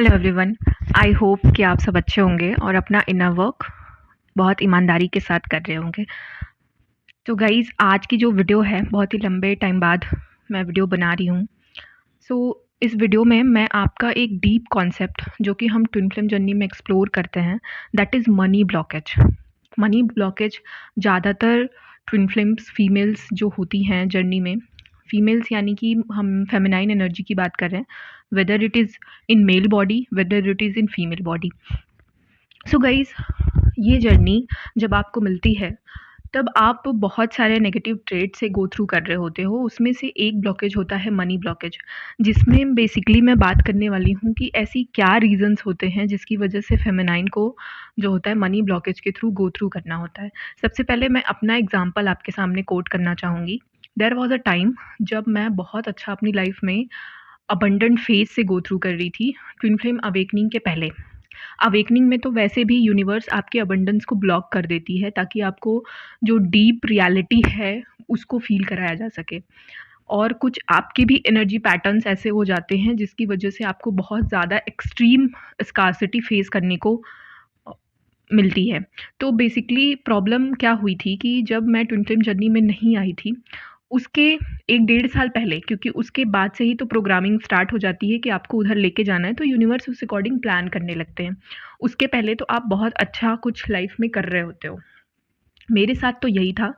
Hello everyone. I hope कि आप सब अच्छे होंगे और अपना इनर वर्क बहुत ईमानदारी के साथ कर रहे होंगे। तो गाइज़, आज की जो वीडियो है बहुत ही लंबे टाइम बाद मैं वीडियो बना रही हूँ। इस वीडियो में मैं आपका एक डीप कॉन्सेप्ट जो कि हम ट्विन फ्लेम जर्नी में एक्सप्लोर करते हैं, that is money blockage. Money blockage ज़्यादातर ट्विन फ्लेम्स फीमेल्स जो होती हैं जर्नी में, फीमेल्स यानी कि हम फेमिनाइन एनर्जी की बात कर रहे हैं, whether it is in male body, whether it is in female body. So guys, ये जर्नी जब आपको मिलती है तब आप बहुत सारे नेगेटिव ट्रेड से गो थ्रू कर रहे होते हो। उसमें से एक ब्लॉकेज होता है मनी ब्लॉकेज, जिसमें बेसिकली मैं बात करने वाली हूँ कि ऐसी क्या रीजंस होते हैं जिसकी वजह से फेमिनाइन को जो होता है मनी ब्लॉकेज के थ्रू गो थ्रू करना होता है। सबसे पहले मैं अपना एग्जांपल आपके सामने कोट करना चाहूँगी। देयर वॉज अ टाइम जब मैं बहुत अच्छा अपनी लाइफ में अबंडेंट फेज से गो थ्रू कर रही थी, ट्विन फ्लेम अवेकनिंग के पहले। अवेकनिंग में तो वैसे भी यूनिवर्स आपके अबंडेंस को ब्लॉक कर देती है ताकि आपको जो डीप रियलिटी है उसको फील कराया जा सके। और कुछ आपके भी एनर्जी पैटर्न्स ऐसे हो जाते हैं जिसकी वजह से आपको बहुत ज़्यादा एक्सट्रीम स्कार्सिटी फेस करने को अ, मिलती है। तो बेसिकली प्रॉब्लम क्या हुई थी कि जब मैं ट्विन फ्लेम जर्नी में नहीं आई थी, उसके 1 डेढ़ साल पहले, क्योंकि उसके बाद से ही तो प्रोग्रामिंग स्टार्ट हो जाती है कि आपको उधर लेके जाना है, तो यूनिवर्स उस अकॉर्डिंग प्लान करने लगते हैं। उसके पहले तो आप बहुत अच्छा कुछ लाइफ में कर रहे होते हो। मेरे साथ तो यही था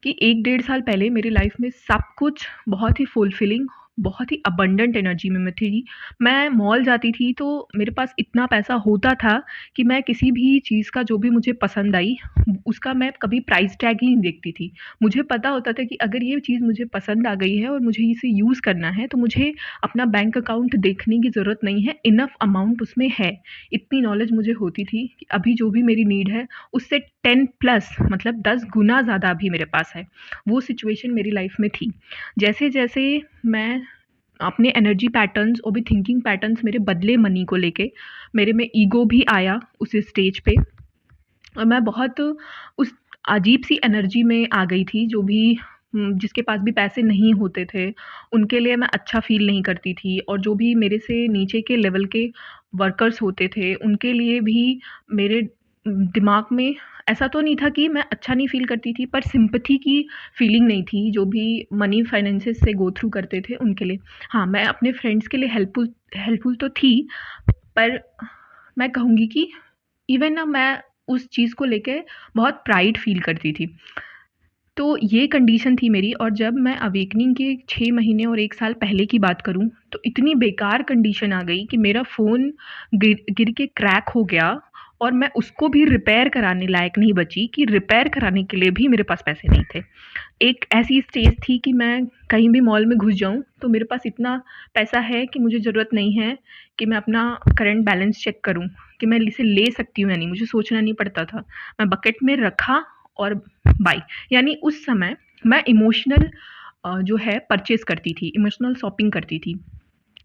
कि 1 डेढ़ साल पहले मेरी लाइफ में सब कुछ बहुत ही फुलफिलिंग, बहुत ही अबंडेंट एनर्जी में मैं थी। मैं मॉल जाती थी तो मेरे पास इतना पैसा होता था कि मैं किसी भी चीज़ का जो भी मुझे पसंद आई, उसका मैं कभी प्राइस टैग ही नहीं देखती थी। मुझे पता होता था कि अगर ये चीज़ मुझे पसंद आ गई है और मुझे इसे यूज़ करना है, तो मुझे अपना बैंक अकाउंट देखने की ज़रूरत नहीं है, इनफ अमाउंट उसमें है। इतनी नॉलेज मुझे होती थी कि अभी जो भी मेरी नीड है उससे 10 प्लस, मतलब 10 गुना ज़्यादा अभी मेरे पास है। वो सिचुएशन मेरी लाइफ में थी। जैसे-जैसे मैं अपने एनर्जी पैटर्न्स और भी थिंकिंग पैटर्न्स मेरे बदले मनी को लेके, मेरे में ईगो भी आया उस स्टेज पे, और मैं बहुत उस अजीब-सी एनर्जी में आ गई थी। जो भी जिसके पास भी पैसे नहीं होते थे, उनके लिए मैं अच्छा फ़ील नहीं करती थी, और जो भी मेरे से नीचे के लेवल के वर्कर्स होते थे, उनके लिए भी मेरे दिमाग में ऐसा तो नहीं था कि मैं अच्छा नहीं फ़ील करती थी, पर सिम्पैथी की फीलिंग नहीं थी, जो भी मनी फाइनेंसेस से गो थ्रू करते थे उनके लिए। हाँ, मैं अपने फ्रेंड्स के लिए हेल्पफुल तो थी, पर मैं कहूँगी कि इवन ना मैं उस चीज़ को लेके बहुत प्राइड फ़ील करती थी। तो ये कंडीशन थी मेरी। और जब मैं अवेकनिंग के 6 महीने और 1 साल पहले की बात करूँ, तो इतनी बेकार कंडीशन आ गई कि मेरा फ़ोन गिर गिर के क्रैक हो गया, और मैं उसको भी रिपेयर कराने लायक नहीं बची कि रिपेयर कराने के लिए भी मेरे पास पैसे नहीं थे। एक ऐसी स्टेज थी कि मैं कहीं भी मॉल में घुस जाऊँ, तो मेरे पास इतना पैसा है कि मुझे ज़रूरत नहीं है कि मैं अपना करंट बैलेंस चेक करूँ, कि मैं इसे ले सकती हूँ या नहीं, मुझे सोचना नहीं पड़ता था। मैं बकेट में रखा और बाय। यानी उस समय मैं इमोशनल जो है परचेज़ करती थी, इमोशनल शॉपिंग करती थी।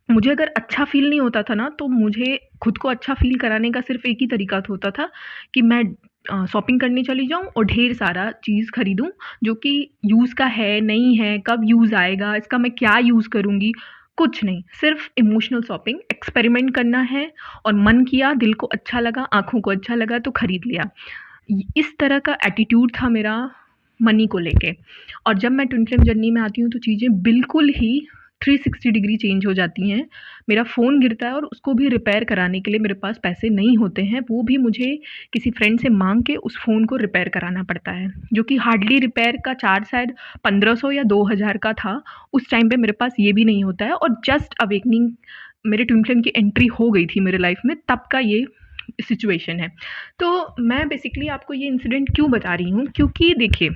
मुझे अगर अच्छा फ़ील नहीं होता था ना, तो मुझे खुद को अच्छा फ़ील कराने का सिर्फ़ एक ही तरीका होता था कि मैं शॉपिंग करने चली जाऊँ और ढेर सारा चीज़ खरीदूँ, जो कि यूज़ का है, नहीं है, कब यूज़ आएगा, इसका मैं क्या यूज़ करूँगी, कुछ नहीं। सिर्फ़ इमोशनल शॉपिंग, एक्सपेरिमेंट करना है, और मन किया, दिल को अच्छा लगा, आँखों को अच्छा लगा तो खरीद लिया। इस तरह का एटीट्यूड था मेरा मनी को लेके। और जब मैं ट्विन फ्लेम जर्नी में आती हूँ तो चीज़ें बिल्कुल ही 360 डिग्री चेंज हो जाती हैं। मेरा फ़ोन गिरता है और उसको भी रिपेयर कराने के लिए मेरे पास पैसे नहीं होते हैं, वो भी मुझे किसी फ्रेंड से मांग के उस फ़ोन को रिपेयर कराना पड़ता है, जो कि हार्डली रिपेयर का चार्ज शायद 1500 या 2000 का था। उस टाइम पे मेरे पास ये भी नहीं होता है, और जस्ट अवेकनिंग मेरे ट्विन फ्लेम की एंट्री हो गई थी मेरे लाइफ में, तब का ये सिचुएशन है। तो मैं बेसिकली आपको ये इंसिडेंट क्यों बता रही हूँ, क्योंकि देखिए,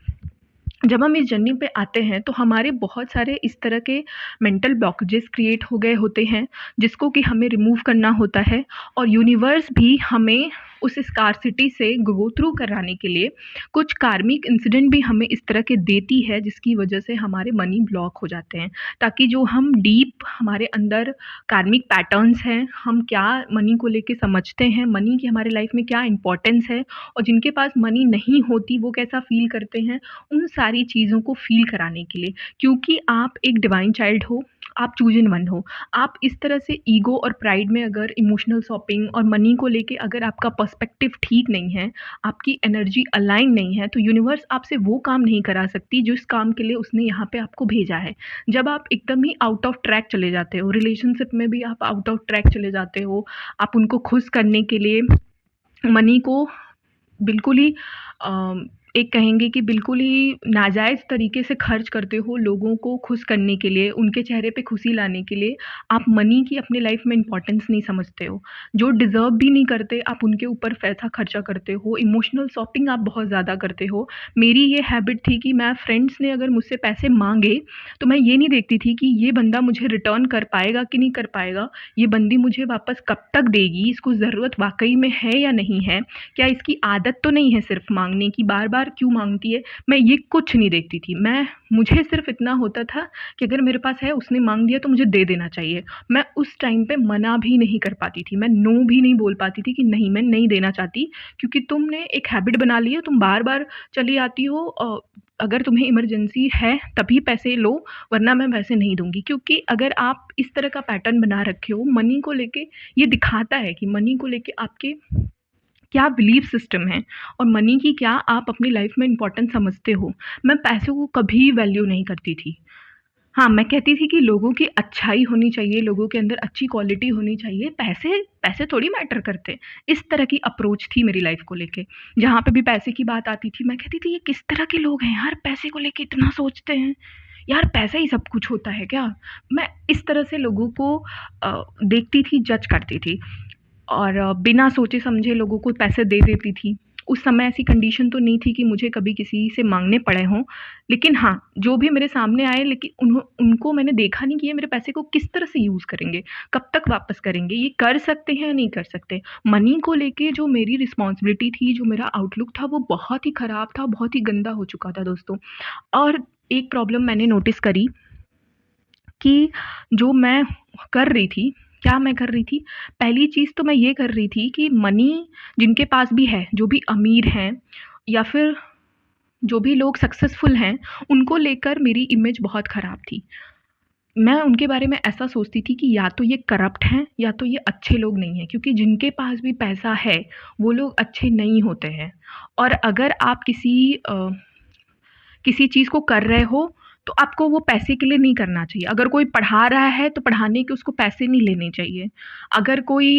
जब हम इस जर्नी पे आते हैं तो हमारे बहुत सारे इस तरह के मेंटल ब्लॉकेजेस क्रिएट हो गए होते हैं, जिसको कि हमें रिमूव करना होता है। और यूनिवर्स भी हमें उस स्कार्सिटी से गो थ्रू कराने के लिए कुछ कार्मिक इंसिडेंट भी हमें इस तरह के देती है, जिसकी वजह से हमारे मनी ब्लॉक हो जाते हैं, ताकि जो हम डीप हमारे अंदर कार्मिक पैटर्न्स हैं, हम क्या मनी को लेके समझते हैं, मनी की हमारे लाइफ में क्या इंपॉर्टेंस है, और जिनके पास मनी नहीं होती वो कैसा फील करते हैं, उन सारी चीज़ों को फ़ील कराने के लिए। क्योंकि आप एक डिवाइन चाइल्ड हो, आप चूज़ इन वन हो। आप इस तरह से ईगो और प्राइड में अगर इमोशनल शॉपिंग और मनी को लेके अगर आपका पर्सपेक्टिव ठीक नहीं है, आपकी एनर्जी अलाइन नहीं है, तो यूनिवर्स आपसे वो काम नहीं करा सकती जिस काम के लिए उसने यहाँ पे आपको भेजा है। जब आप एकदम ही आउट ऑफ ट्रैक चले जाते हो, रिलेशनशिप में भी आप आउट ऑफ ट्रैक चले जाते हो, आप उनको खुश करने के लिए मनी को बिल्कुल ही एक कहेंगे कि बिल्कुल ही नाजायज़ तरीके से खर्च करते हो लोगों को खुश करने के लिए, उनके चेहरे पे खुशी लाने के लिए। आप मनी की अपनी लाइफ में इम्पोर्टेंस नहीं समझते हो। जो डिज़र्व भी नहीं करते, आप उनके ऊपर पैसा खर्चा करते हो। इमोशनल शॉपिंग आप बहुत ज़्यादा करते हो। मेरी ये हैबिट थी कि मैं फ्रेंड्स ने अगर मुझसे पैसे माँगे, तो मैं ये नहीं देखती थी कि ये बंदा मुझे रिटर्न कर पाएगा कि नहीं कर पाएगा, ये बंदी मुझे वापस कब तक देगी, इसको ज़रूरत वाक़ई में है या नहीं है, क्या इसकी आदत तो नहीं है सिर्फ माँगने की, बार-बार क्यों माँगती है, मैं ये कुछ नहीं देखती थी। मुझे सिर्फ इतना होता था कि अगर मेरे पास है, उसने माँग दिया तो मुझे दे देना चाहिए। मैं उस टाइम पे मना भी नहीं कर पाती थी, मैं नो भी नहीं बोल पाती थी कि नहीं, मैं नहीं देना चाहती, क्योंकि तुमने एक हैबिट बना ली है, तुम बार-बार चली आती हो, अगर तुम्हें इमरजेंसी है तभी पैसे लो, वरना मैं पैसे नहीं दूँगी। क्योंकि अगर आप इस तरह का पैटर्न बना रखे हो मनी को लेके, ये दिखाता है कि मनी को लेके आपके क्या बिलीफ सिस्टम है और मनी की क्या आप अपनी लाइफ में इम्पोर्टेंस समझते हो। मैं पैसों को कभी वैल्यू नहीं करती थी। हाँ, मैं कहती थी कि लोगों की अच्छाई होनी चाहिए, लोगों के अंदर अच्छी क्वालिटी होनी चाहिए, पैसे पैसे थोड़ी मैटर करते। इस तरह की अप्रोच थी मेरी लाइफ को लेके। जहाँ पे भी पैसे की बात आती थी, मैं कहती थी ये किस तरह के लोग हैं यार, पैसे को लेके इतना सोचते हैं। यार पैसा ही सब कुछ होता है क्या? मैं इस तरह से लोगों को देखती थी, जज करती थी। और बिना सोचे समझे लोगों को पैसे दे देती थी। उस समय ऐसी कंडीशन तो नहीं थी कि मुझे कभी किसी से माँगने पड़े हों। लेकिन हाँ, जो भी मेरे सामने आए, लेकिन उनको मैंने देखा नहीं कि ये मेरे पैसे को किस तरह से यूज़ करेंगे, कब तक वापस करेंगे, ये कर सकते हैं या नहीं कर सकते। मनी को लेके जो मेरी रिस्पॉन्सिबिलिटी थी, जो मेरा आउटलुक था, वो बहुत ही ख़राब था, बहुत ही गंदा हो चुका था दोस्तों। और एक प्रॉब्लम मैंने नोटिस करी कि जो मैं कर रही थी, क्या मैं कर रही थी? पहली चीज़ तो मैं ये कर रही थी कि मनी जिनके पास भी है, जो भी अमीर हैं या फिर जो भी लोग सक्सेसफुल हैं, उनको लेकर मेरी इमेज बहुत ख़राब थी। मैं उनके बारे में ऐसा सोचती थी कि या तो ये करप्ट हैं या तो ये अच्छे लोग नहीं हैं, क्योंकि जिनके पास भी पैसा है, वो लोग अच्छे नहीं होते हैं। और अगर आप किसी चीज़ को कर रहे हो, तो आपको वो पैसे के लिए नहीं करना चाहिए। अगर कोई पढ़ा रहा है तो पढ़ाने के उसको पैसे नहीं लेने चाहिए। अगर कोई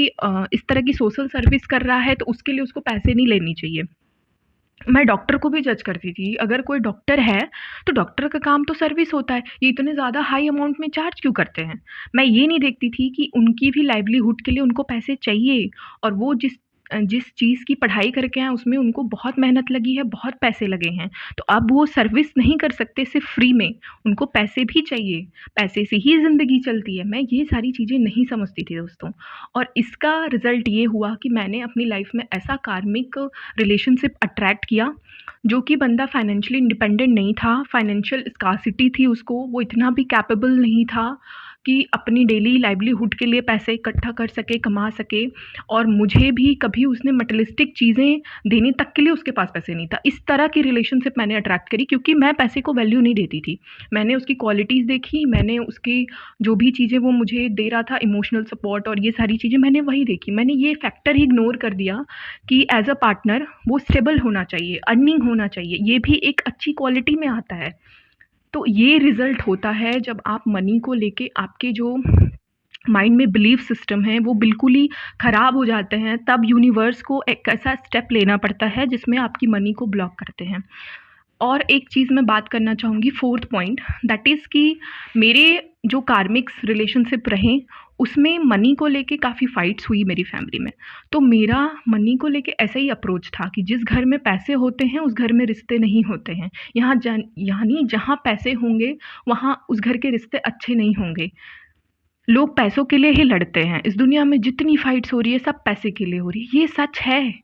इस तरह की सोशल सर्विस कर रहा है तो उसके लिए उसको पैसे नहीं लेने चाहिए। मैं डॉक्टर को भी जज करती थी, अगर कोई डॉक्टर है तो डॉक्टर का काम तो सर्विस होता है, ये इतने ज़्यादा हाई अमाउंट में चार्ज क्यों करते हैं? मैं ये नहीं देखती थी कि उनकी भी लाइवलीहुड के लिए उनको पैसे चाहिए, और वो जिस चीज़ की पढ़ाई करके आए उसमें उनको बहुत मेहनत लगी है, बहुत पैसे लगे हैं। तो अब वो सर्विस नहीं कर सकते सिर्फ़ फ्री में, उनको पैसे भी चाहिए, पैसे से ही ज़िंदगी चलती है। मैं ये सारी चीज़ें नहीं समझती थी दोस्तों, और इसका रिज़ल्ट ये हुआ कि मैंने अपनी लाइफ़ में ऐसा कार्मिक रिलेशनशिप अट्रैक्ट किया, जो कि बंदा फाइनेंशियली इंडिपेंडेंट नहीं था, फाइनेंशियल स्कार्सिटी थी उसको, वो इतना भी कैपेबल नहीं था कि अपनी डेली लाइवलीहुड के लिए पैसे इकट्ठा कर सके, कमा सके, और मुझे भी कभी उसने मटेरियलिस्टिक चीज़ें देने तक के लिए उसके पास पैसे नहीं था। इस तरह की रिलेशनशिप मैंने अट्रैक्ट करी, क्योंकि मैं पैसे को वैल्यू नहीं देती थी। मैंने उसकी क्वालिटीज़ देखी, मैंने उसकी जो भी चीज़ें वो मुझे दे रहा था, इमोशनल सपोर्ट और ये सारी चीज़ें मैंने वही देखी। मैंने ये फैक्टर ही इग्नोर कर दिया कि एज़ अ पार्टनर वो स्टेबल होना चाहिए, अर्निंग होना चाहिए, ये भी एक अच्छी क्वालिटी में आता है। तो ये रिज़ल्ट होता है जब आप मनी को लेके आपके जो माइंड में बिलीफ सिस्टम है वो बिल्कुल ही ख़राब हो जाते हैं, तब यूनिवर्स को एक ऐसा स्टेप लेना पड़ता है जिसमें आपकी मनी को ब्लॉक करते हैं। और एक चीज़ मैं बात करना चाहूँगी, फोर्थ पॉइंट, दैट इज़ कि मेरे जो कार्मिक्स रिलेशनशिप रहे उसमें मनी को लेके काफ़ी फाइट्स हुई मेरी फैमिली में। तो मेरा मनी को लेके ऐसा ही अप्रोच था कि जिस घर में पैसे होते हैं उस घर में रिश्ते नहीं होते हैं। यानी जहाँ पैसे होंगे वहाँ उस घर के रिश्ते अच्छे नहीं होंगे। लोग पैसों के लिए ही लड़ते हैं। इस दुनिया में जितनी फाइट्स हो रही है सब पैसे के लिए हो रही है, ये सच है।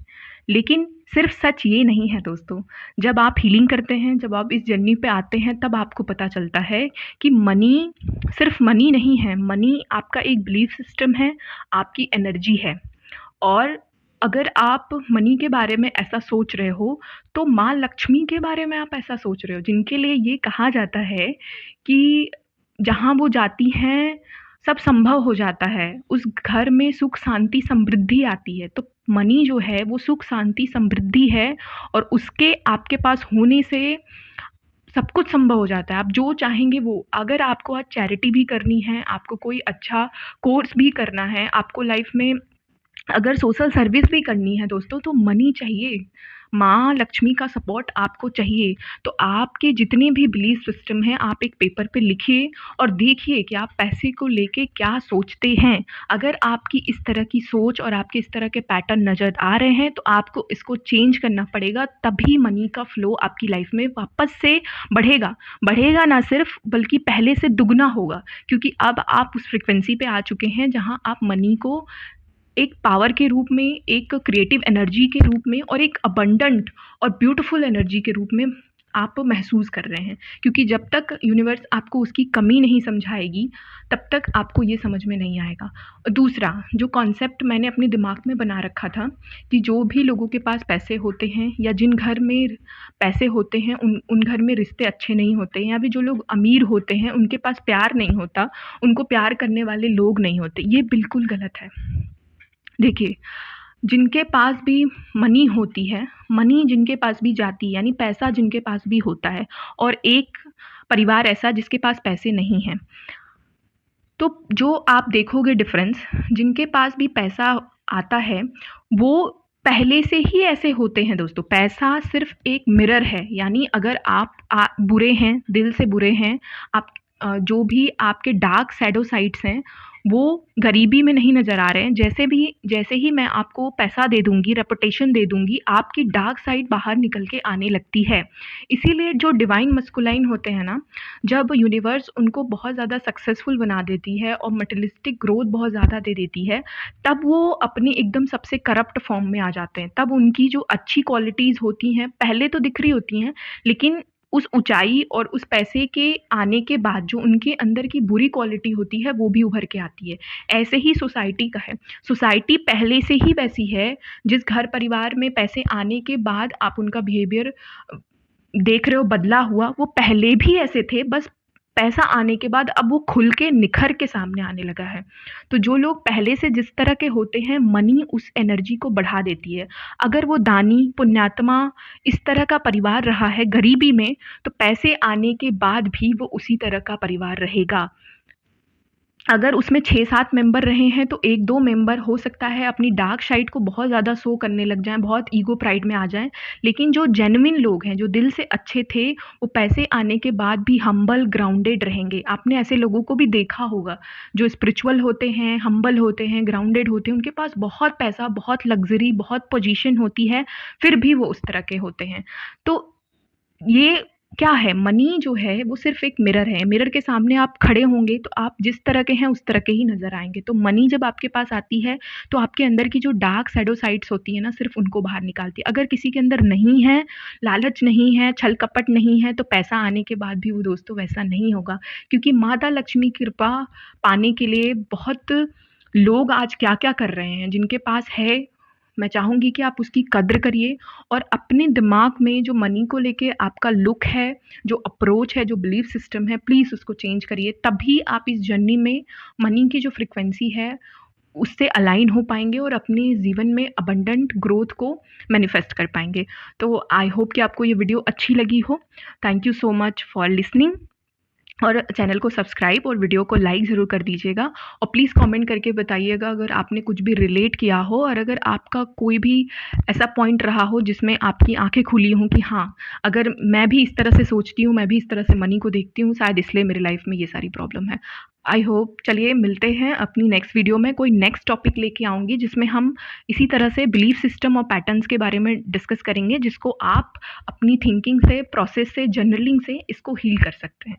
लेकिन सिर्फ सच ये नहीं है दोस्तों, जब आप हीलिंग करते हैं, जब आप इस जर्नी पे आते हैं, तब आपको पता चलता है कि मनी सिर्फ मनी नहीं है, मनी आपका एक बिलीफ सिस्टम है, आपकी एनर्जी है। और अगर आप मनी के बारे में ऐसा सोच रहे हो, तो माँ लक्ष्मी के बारे में आप ऐसा सोच रहे हो, जिनके लिए ये कहा जाता है कि जहाँ वो जाती हैं सब संभव हो जाता है, उस घर में सुख शांति समृद्धि आती है। तो मनी जो है वो सुख शांति समृद्धि है, और उसके आपके पास होने से सब कुछ संभव हो जाता है। आप जो चाहेंगे वो, अगर आपको आज चैरिटी भी करनी है, आपको कोई अच्छा कोर्स भी करना है, आपको लाइफ में अगर सोशल सर्विस भी करनी है दोस्तों, तो मनी चाहिए। माँ लक्ष्मी का सपोर्ट आपको चाहिए। तो आपके जितने भी बिलीफ सिस्टम हैं, आप एक पेपर पे लिखिए और देखिए कि आप पैसे को लेके क्या सोचते हैं। अगर आपकी इस तरह की सोच और आपके इस तरह के पैटर्न नज़र आ रहे हैं, तो आपको इसको चेंज करना पड़ेगा, तभी मनी का फ्लो आपकी लाइफ में वापस से बढ़ेगा। बढ़ेगा ना सिर्फ, बल्कि पहले से दुगना होगा, क्योंकि अब आप उस फ्रिक्वेंसी पे आ चुके हैं जहाँ आप मनी को एक पावर के रूप में, एक क्रिएटिव एनर्जी के रूप में और एक अबंडेंट और ब्यूटीफुल एनर्जी के रूप में आप महसूस कर रहे हैं। क्योंकि जब तक यूनिवर्स आपको उसकी कमी नहीं समझाएगी, तब तक आपको ये समझ में नहीं आएगा। और दूसरा जो कॉन्सेप्ट मैंने अपने दिमाग में बना रखा था कि जो भी लोगों के पास पैसे होते हैं या जिन घर में पैसे होते हैं, उन घर में रिश्ते अच्छे नहीं होते, या फिर जो लोग अमीर होते हैं उनके पास प्यार नहीं होता, उनको प्यार करने वाले लोग नहीं होते। ये बिल्कुल गलत है। देखिए, जिनके पास भी मनी होती है, मनी जिनके पास भी जाती है, यानी पैसा जिनके पास भी होता है, और एक परिवार ऐसा जिसके पास पैसे नहीं हैं, तो जो आप देखोगे डिफरेंस, जिनके पास भी पैसा आता है वो पहले से ही ऐसे होते हैं दोस्तों। पैसा सिर्फ एक मिरर है, यानी अगर आप बुरे हैं, दिल से बुरे हैं, आप जो भी आपके डार्क शैडो साइड्स हैं वो गरीबी में नहीं नज़र आ रहे हैं। जैसे ही मैं आपको पैसा दे दूंगी, रेपुटेशन दे दूंगी, आपकी डार्क साइड बाहर निकल के आने लगती है। इसीलिए जो डिवाइन मस्कुलाइन होते हैं ना, जब यूनिवर्स उनको बहुत ज़्यादा सक्सेसफुल बना देती है और मटेरियलिस्टिक ग्रोथ बहुत ज़्यादा दे देती है, तब वो अपनी एकदम सबसे करप्ट फॉर्म में आ जाते हैं। तब उनकी जो अच्छी क्वालिटीज़ होती हैं पहले तो दिख रही होती हैं, लेकिन उस ऊंचाई और उस पैसे के आने के बाद जो उनके अंदर की बुरी क्वालिटी होती है वो भी उभर के आती है। ऐसे ही सोसाइटी का है। सोसाइटी पहले से ही वैसी है। जिस घर परिवार में पैसे आने के बाद आप उनका बिहेवियर देख रहे हो बदला हुआ, वो पहले भी ऐसे थे, बस पैसा आने के बाद अब वो खुल के निखर के सामने आने लगा है। तो जो लोग पहले से जिस तरह के होते हैं, मनी उस एनर्जी को बढ़ा देती है। अगर वो दानी पुण्यात्मा इस तरह का परिवार रहा है गरीबी में, तो पैसे आने के बाद भी वो उसी तरह का परिवार रहेगा। अगर उसमें 6-7 मेंबर रहे हैं, तो 1-2 मेंबर हो सकता है अपनी डार्क साइड को बहुत ज़्यादा शो करने लग जाएँ, बहुत ईगो प्राइड में आ जाएँ। लेकिन जो जेन्युइन लोग हैं, जो दिल से अच्छे थे, वो पैसे आने के बाद भी हम्बल ग्राउंडेड रहेंगे। आपने ऐसे लोगों को भी देखा होगा, जो स्पिरिचुअल होते हैं, हम्बल होते हैं, ग्राउंडेड होते हैं, उनके पास बहुत पैसा, बहुत लग्ज़री, बहुत पोजीशन होती है, फिर भी वो उस तरह के होते हैं। तो ये क्या है, मनी जो है वो सिर्फ एक मिरर है। मिरर के सामने आप खड़े होंगे तो आप जिस तरह के हैं उस तरह के ही नज़र आएँगे। तो मनी जब आपके पास आती है, तो आपके अंदर की जो डार्क शैडो साइड्स होती है ना, सिर्फ उनको बाहर निकालती है। अगर किसी के अंदर नहीं है, लालच नहीं है, छल कपट नहीं है, तो पैसा आने के बाद भी वो दोस्तों वैसा नहीं होगा। क्योंकि माता लक्ष्मी की कृपा पाने के लिए बहुत लोग आज क्या-क्या कर रहे हैं। जिनके पास है, मैं चाहूँगी कि आप उसकी कद्र करिए, और अपने दिमाग में जो मनी को लेके आपका लुक है, जो अप्रोच है, जो बिलीफ सिस्टम है, प्लीज़ उसको चेंज करिए। तभी आप इस जर्नी में मनी की जो फ्रीक्वेंसी है उससे अलाइन हो पाएँगे और अपने जीवन में अबंडेंट ग्रोथ को मैनिफेस्ट कर पाएँगे। तो आई होप कि आपको ये वीडियो अच्छी लगी हो। Thank you so much for listening, और चैनल को सब्सक्राइब और वीडियो को लाइक ज़रूर कर दीजिएगा। और प्लीज़ कमेंट करके बताइएगा अगर आपने कुछ भी रिलेट किया हो, और अगर आपका कोई भी ऐसा पॉइंट रहा हो जिसमें आपकी आंखें खुली हों कि हाँ, अगर मैं भी इस तरह से सोचती हूँ, मैं भी इस तरह से मनी को देखती हूँ, शायद इसलिए मेरी लाइफ में ये सारी प्रॉब्लम है। आई होप, चलिए मिलते हैं अपनी नेक्स्ट वीडियो में। कोई नेक्स्ट टॉपिक लेके आऊँगी जिसमें हम इसी तरह से बिलीफ सिस्टम और पैटर्न्स के बारे में डिस्कस करेंगे, जिसको आप अपनी थिंकिंग से, प्रोसेस से, जर्नलिंग से इसको हील कर सकते हैं।